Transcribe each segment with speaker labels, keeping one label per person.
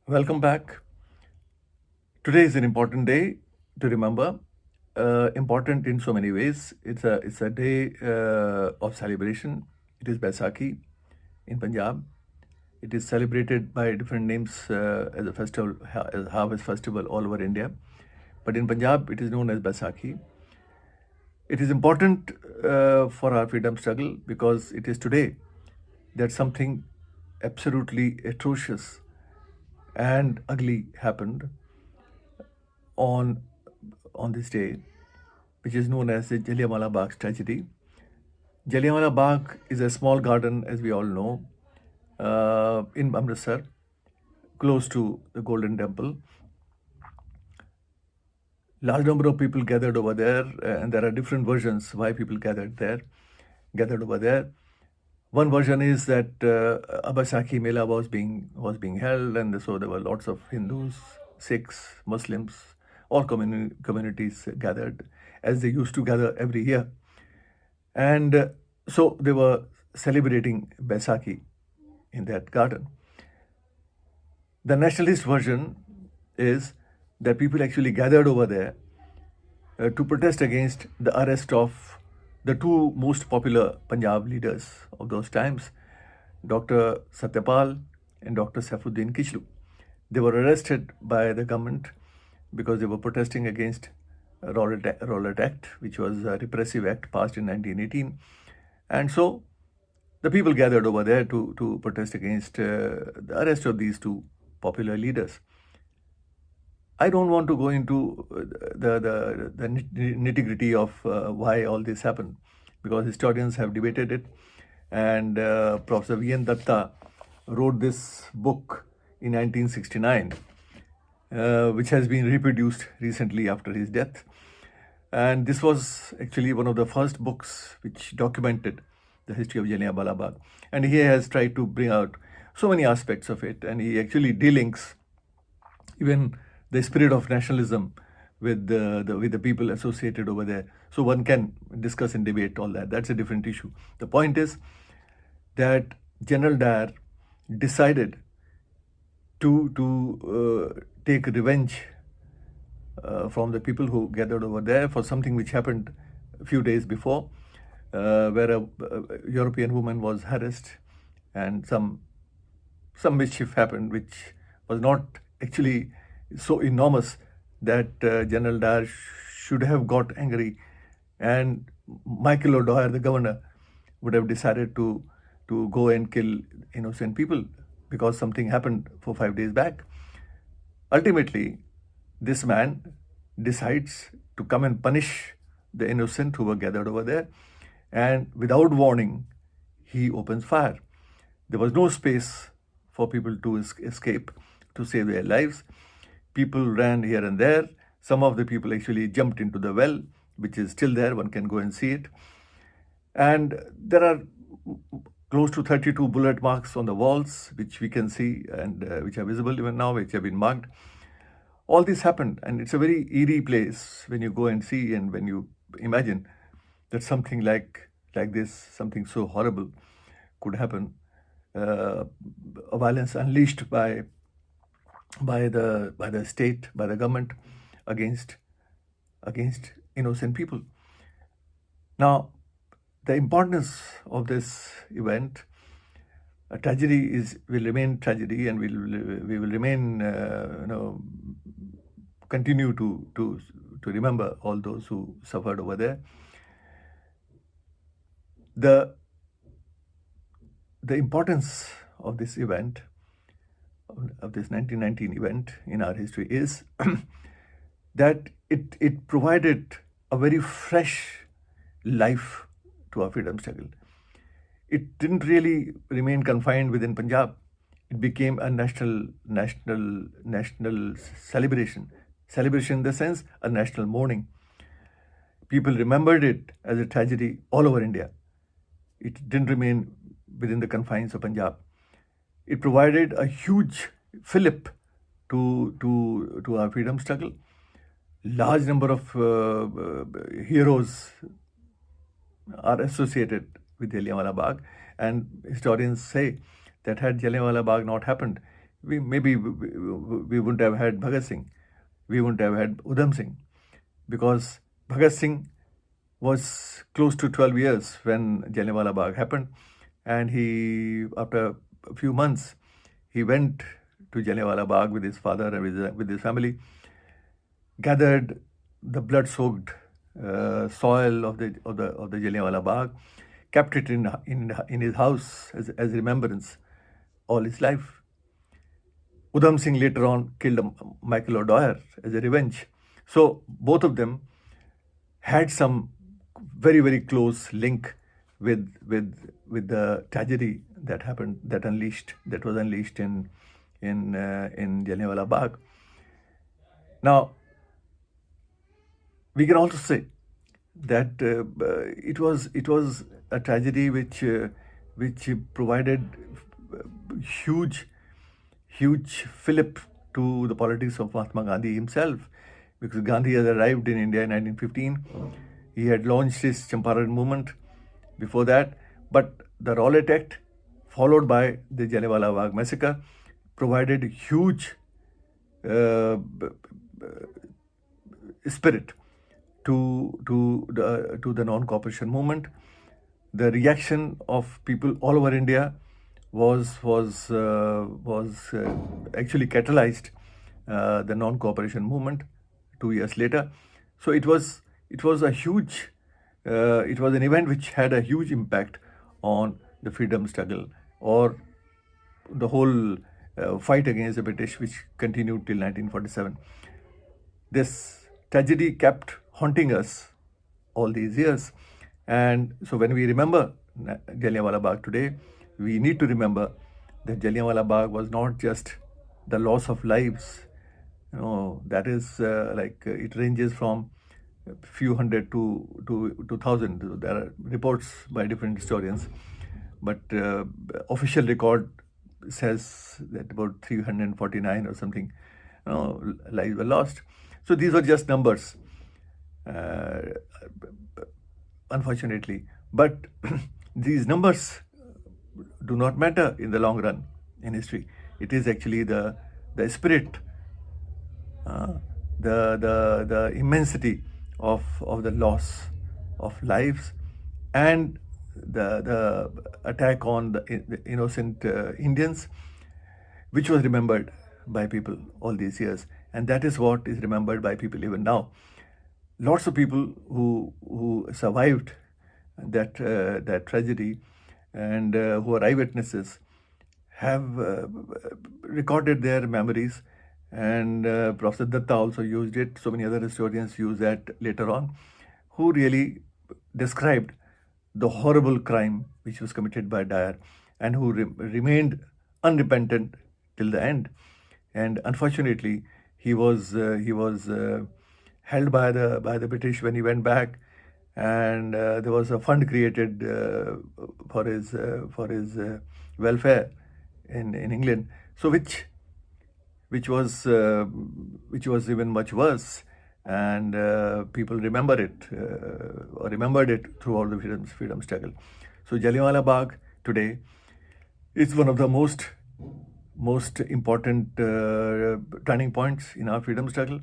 Speaker 1: Welcome back. Today is an important day to remember. Important in so many ways. It's a day of celebration. It is Baisakhi in Punjab. It is celebrated by different names as a festival, as a harvest festival all over India. But in Punjab, it is known as Baisakhi. It is important for our freedom struggle because it is today that something absolutely atrocious and ugly happened on on this day, which is known as the Jallianwala Bagh tragedy. Jallianwala Bagh is a small garden, as we all know, in Amritsar, close to the Golden Temple. Large number of people gathered over there, and there are different versions why people gathered over there. One version is that a Baisakhi Mela was being held, and so there were lots of Hindus, Sikhs, Muslims, all communities gathered as they used to gather every year, and so they were celebrating Baisakhi in that garden. The nationalist version is that people actually gathered over there to protest against the arrest of the two most popular Punjab leaders of those times, Dr. Satyapal and Dr. Saifuddin Kichlu. They were arrested by the government because they were protesting against Rowlatt Act, which was a repressive act passed in 1918. And so the people gathered over there to protest against the arrest of these two popular leaders. I don't want to go into the nitty-gritty of why all this happened, because historians have debated it, and Professor V.N. Datta wrote this book in 1969, which has been reproduced recently after his death. And this was actually one of the first books which documented the history of Jallianwala Bagh. And he has tried to bring out so many aspects of it, and he actually delinks even the spirit of nationalism with the people associated over there. So one can discuss and debate all that. That's a different issue. The point is that General Dyer decided to take revenge from the people who gathered over there for something which happened a few days before, where a European woman was harassed, and some mischief happened, which was not actually so enormous that General Dyer should have got angry, and Michael O'Dwyer, the governor, would have decided to go and kill innocent people because something happened 4-5 days back. Ultimately, this man decides to come and punish the innocent who were gathered over there, and without warning, he opens fire. There was no space for people to escape, to save their lives. People ran here and there. Some of the people actually jumped into the well, which is still there. One can go and see it. And there are close to 32 bullet marks on the walls, which we can see and which are visible even now, which have been marked. All this happened, and it's a very eerie place when you go and see, and when you imagine that something like this, something so horrible could happen. A violence unleashed by the state, by the government, against innocent people. Now, the importance of this event, a tragedy will remain tragedy, and we will remain continue to remember all those who suffered over there. The importance of this event, of this 1919 event in our history, is that it provided a very fresh life to our freedom struggle. It didn't really remain confined within Punjab. It became a national celebration. Celebration in the sense, a national mourning. People remembered it as a tragedy all over India. It didn't remain within the confines of Punjab. It provided a huge fillip to our freedom struggle. Large number of heroes are associated with Jallianwala Bagh, and historians say that had Jallianwala Bagh not happened, we wouldn't have had Bhagat Singh, we wouldn't have had Udham Singh, because Bhagat Singh was close to 12 years when Jallianwala Bagh happened, and he, after a few months, he went to Jallianwala Bagh with his father and with his family, gathered the blood-soaked soil of the Jallianwala Bagh, kept it in his house as remembrance all his life. Udham Singh later on killed Michael O'Dwyer as a revenge. So both of them had some very, very close link with the tragedy that happened, that was unleashed in Jallianwala Bagh. Now, we can also say that it was a tragedy which provided huge fillip to the politics of Mahatma Gandhi himself, because Gandhi had arrived in India in 1915. He had launched his Champaran movement before that, but the Rowlatt Act, followed by the Jallianwala Bagh massacre, provided huge spirit to the non-cooperation movement. The reaction of people all over India was actually catalyzed the non-cooperation movement 2 years later. So it was a huge, it was an event which had a huge impact on the freedom struggle, or the whole fight against the British, which continued till 1947. This tragedy kept haunting us all these years. And so when we remember Jallianwala Bagh today, we need to remember that Jallianwala Bagh was not just the loss of lives. That is it ranges from a few hundred to thousand. There are reports by different historians, but official record says that about 349 or something lives were lost. So these were just numbers, unfortunately. But these numbers do not matter in the long run in history. It is actually the spirit, the immensity of the loss of lives, and the attack on the innocent Indians, which was remembered by people all these years, and that is what is remembered by people even now. Lots of people who survived that tragedy and who are eyewitnesses have recorded their memories, and Professor Datta also used it. So many other historians use that later on, who really described the horrible crime which was committed by Dyer, and who remained unrepentant till the end. And unfortunately, he was held by the British when he went back, and there was a fund created for his welfare in England. So which was even much worse, and people remember it or remembered it throughout the freedom struggle. So Jallianwala Bagh today is one of the most important turning points in our freedom struggle,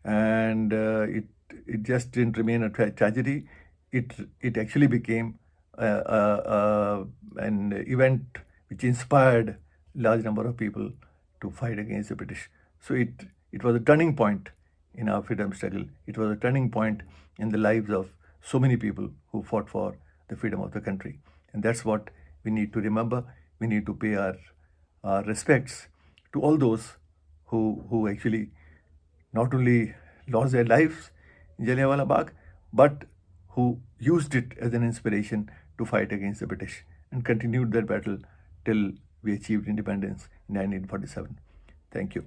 Speaker 1: and it just didn't remain a tragedy. It actually became an event which inspired large number of people to fight against the British. So it was a turning point in our freedom struggle. It was a turning point in the lives of so many people who fought for the freedom of the country. And that's what we need to remember. We need to pay our respects to all those who actually not only lost their lives in Jallianwala Bagh, but who used it as an inspiration to fight against the British and continued their battle till we achieved independence in 1947. Thank you.